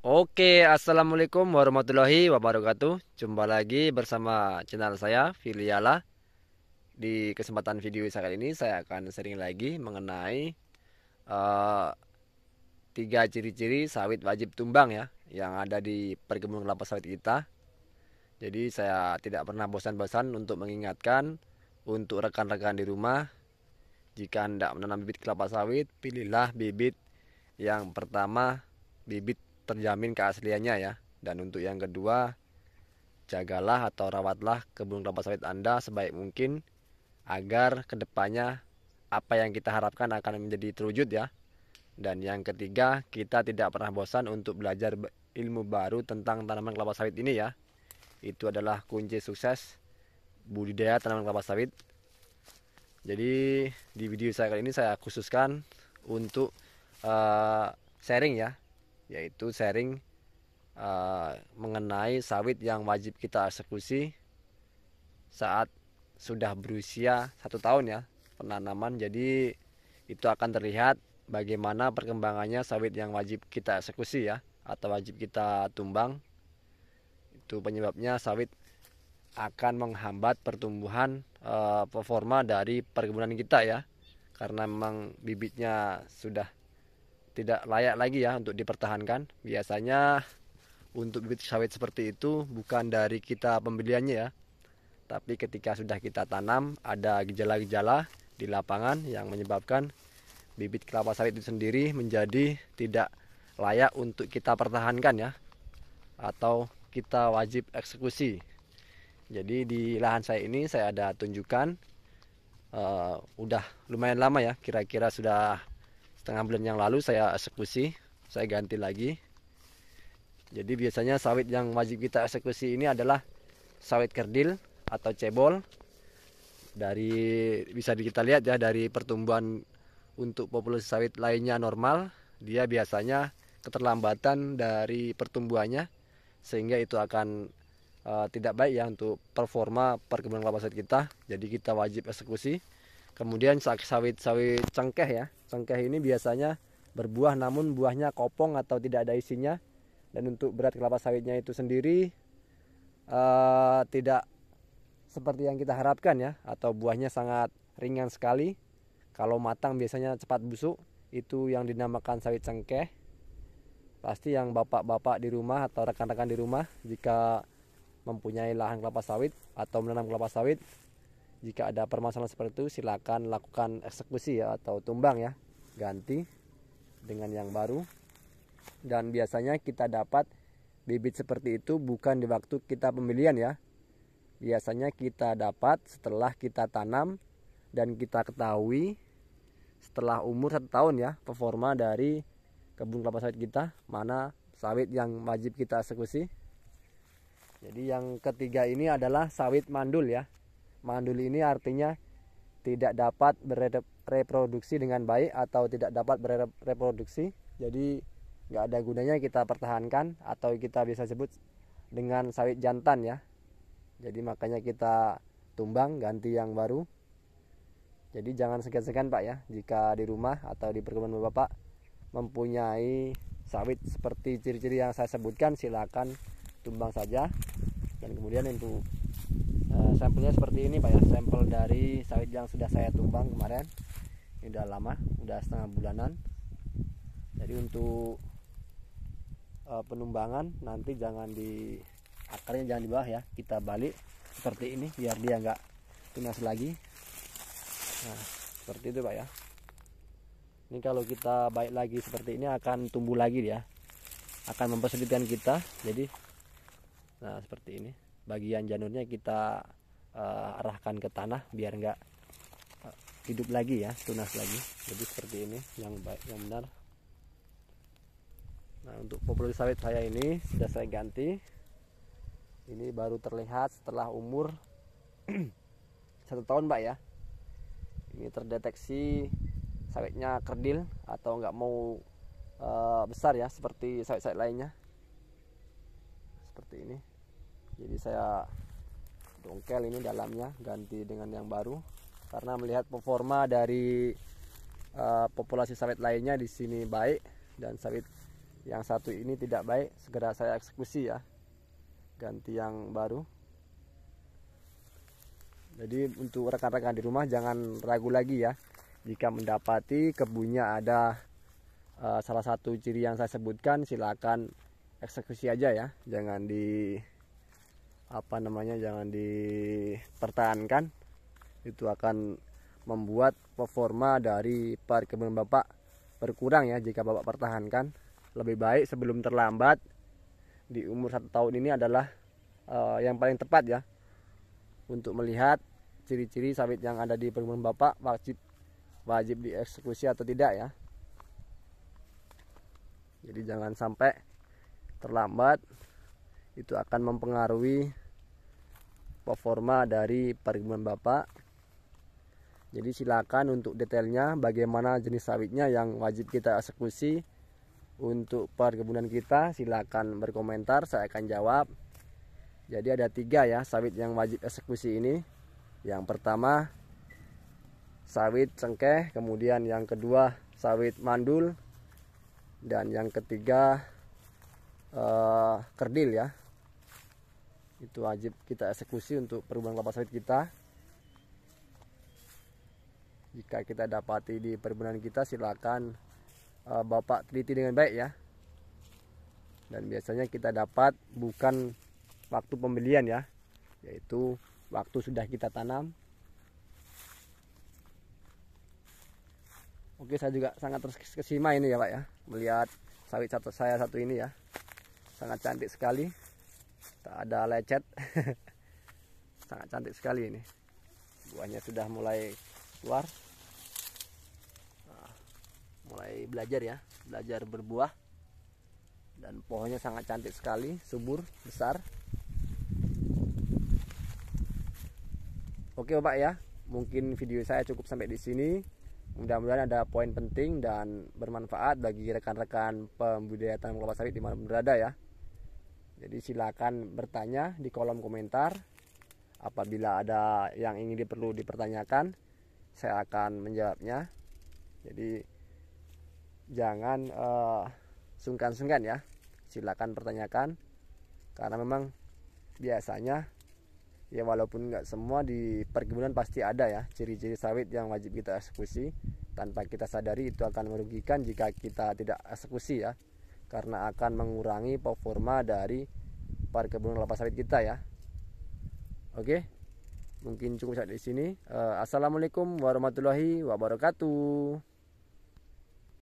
Oke, assalamualaikum warahmatullahi wabarakatuh. Jumpa lagi bersama channel saya, Filiala. Di kesempatan video saya kali ini, saya akan sharing lagi mengenai eh, tiga ciri-ciri sawit wajib tumbang ya, yang ada di perkebunan kelapa sawit kita. Jadi saya tidak pernah bosan-bosan untuk mengingatkan untuk rekan-rekan di rumah, jika Anda menanam bibit kelapa sawit, pilihlah bibit yang pertama, bibit terjamin keasliannya ya. Dan untuk yang kedua, jagalah atau rawatlah kebun kelapa sawit Anda sebaik mungkin agar kedepannya apa yang kita harapkan akan menjadi terwujud ya. Dan yang ketiga, kita tidak pernah bosan untuk belajar ilmu baru tentang tanaman kelapa sawit ini ya. Itu adalah kunci sukses budidaya tanaman kelapa sawit. Jadi di video saya kali ini saya khususkan untuk eh, sharing ya, yaitu sharing mengenai sawit yang wajib kita eksekusi saat sudah berusia 1 tahun ya penanaman. Jadi itu akan terlihat bagaimana perkembangannya sawit yang wajib kita eksekusi ya, atau wajib kita tumbang. Itu penyebabnya sawit akan menghambat pertumbuhan performa dari perkebunan kita ya, karena memang bibitnya sudah tidak layak lagi ya untuk dipertahankan. Biasanya untuk bibit sawit seperti itu bukan dari kita pembeliannya ya, tapi ketika sudah kita tanam ada gejala-gejala di lapangan yang menyebabkan bibit kelapa sawit itu sendiri menjadi tidak layak untuk kita pertahankan ya, atau kita wajib eksekusi. Jadi di lahan saya ini saya ada tunjukkan, udah lumayan lama ya, kira-kira sudah setengah bulan yang lalu saya eksekusi, saya ganti lagi. Jadi biasanya sawit yang wajib kita eksekusi ini adalah sawit kerdil atau cebol. Dari bisa kita lihat ya, dari pertumbuhan untuk populasi sawit lainnya normal, dia biasanya keterlambatan dari pertumbuhannya, sehingga itu akan tidak baik ya untuk performa perkebunan kelapa sawit kita. Jadi kita wajib eksekusi. Kemudian sawit-sawit cengkeh ya, cengkeh ini biasanya berbuah namun buahnya kopong atau tidak ada isinya. Dan untuk berat kelapa sawitnya itu sendiri tidak seperti yang kita harapkan ya, atau buahnya sangat ringan sekali. Kalau matang biasanya cepat busuk. Itu yang dinamakan sawit cengkeh. Pasti yang bapak-bapak di rumah atau rekan-rekan di rumah, jika mempunyai lahan kelapa sawit atau menanam kelapa sawit, jika ada permasalahan seperti itu, silakan lakukan eksekusi ya, atau tumbang ya, ganti dengan yang baru. Dan biasanya kita dapat bibit seperti itu bukan di waktu kita pembelian ya. Biasanya kita dapat setelah kita tanam, dan kita ketahui setelah umur 1 tahun ya performa dari kebun kelapa sawit kita, mana sawit yang wajib kita eksekusi. Jadi yang ketiga ini adalah sawit mandul ya. Mandul ini artinya tidak dapat bereproduksi dengan baik atau tidak dapat bereproduksi. Jadi nggak ada gunanya kita pertahankan, atau kita bisa sebut dengan sawit jantan ya. Jadi makanya kita tumbang, ganti yang baru. Jadi jangan segan-segan Pak ya, jika di rumah atau di perkebunan Bapak mempunyai sawit seperti ciri-ciri yang saya sebutkan, silakan tumbang saja. Dan kemudian untuk sampelnya seperti ini Pak ya, sampel dari sawit yang sudah saya tumbang kemarin. Ini udah lama, udah setengah bulanan. Jadi untuk penumbangan nanti jangan di akarnya, jangan di bawah ya, kita balik seperti ini biar dia nggak tunas lagi. Nah seperti itu Pak ya. Ini kalau kita baik lagi seperti ini akan tumbuh lagi dia, akan mempersulitkan kita. Jadi nah seperti ini, bagian janurnya kita arahkan ke tanah biar nggak hidup lagi ya, tunas lagi. Jadi seperti ini yang baik, yang benar. Nah untuk populasi sawit saya ini sudah saya ganti. Ini baru terlihat setelah umur 1 tahun Pak ya. Ini terdeteksi sawitnya kerdil atau nggak mau besar ya, seperti sawit-sawit lainnya. Seperti ini. Jadi saya dongkel ini dalamnya, ganti dengan yang baru, karena melihat performa dari populasi sawit lainnya di sini baik, dan sawit yang satu ini tidak baik, segera saya eksekusi ya, ganti yang baru. Jadi untuk rekan-rekan di rumah jangan ragu lagi ya, jika mendapati kebunnya ada salah satu ciri yang saya sebutkan, silakan eksekusi aja ya, jangan jangan dipertahankan. Itu akan membuat performa dari perkebunan Bapak berkurang ya jika Bapak pertahankan. Lebih baik sebelum terlambat, di umur 1 tahun ini adalah yang paling tepat ya untuk melihat ciri-ciri sawit yang ada di perkebunan Bapak wajib dieksekusi atau tidak ya. Jadi jangan sampai terlambat, itu akan mempengaruhi performa dari perkebunan Bapak. Jadi silakan untuk detailnya bagaimana jenis sawitnya yang wajib kita eksekusi untuk perkebunan kita, silakan berkomentar, saya akan jawab. Jadi ada 3 ya sawit yang wajib eksekusi ini. Yang pertama sawit cengkeh, kemudian yang kedua sawit mandul, dan yang ketiga kerdil ya. Itu wajib kita eksekusi untuk perkebunan kelapa sawit kita. Jika kita dapati di perkebunan kita, silakan Bapak teliti dengan baik ya. Dan biasanya kita dapat bukan waktu pembelian ya, yaitu waktu sudah kita tanam. Oke, saya juga sangat terkesima ini ya Pak ya, melihat sawit saya satu ini ya, sangat cantik sekali, tak ada lecet. Sangat cantik sekali ini, buahnya sudah mulai keluar. Mulai belajar berbuah, dan pohonnya sangat cantik sekali, subur, besar. Oke Bapak ya, mungkin video saya cukup sampai di sini. Mudah-mudahan ada poin penting dan bermanfaat bagi rekan-rekan pembudidaya tanaman kelapa sawit dimanapun berada ya. Jadi silakan bertanya di kolom komentar. Apabila ada yang perlu dipertanyakan, saya akan menjawabnya. Jadi jangan sungkan-sungkan ya, silakan pertanyakan, karena memang biasanya ya walaupun nggak semua di perkebunan pasti ada ya ciri-ciri sawit yang wajib kita eksekusi. Tanpa kita sadari itu akan merugikan jika kita tidak eksekusi ya, karena akan mengurangi performa dari perkebunan kelapa sawit kita ya. Oke, mungkin cukup sampai di sini. Assalamualaikum warahmatullahi wabarakatuh.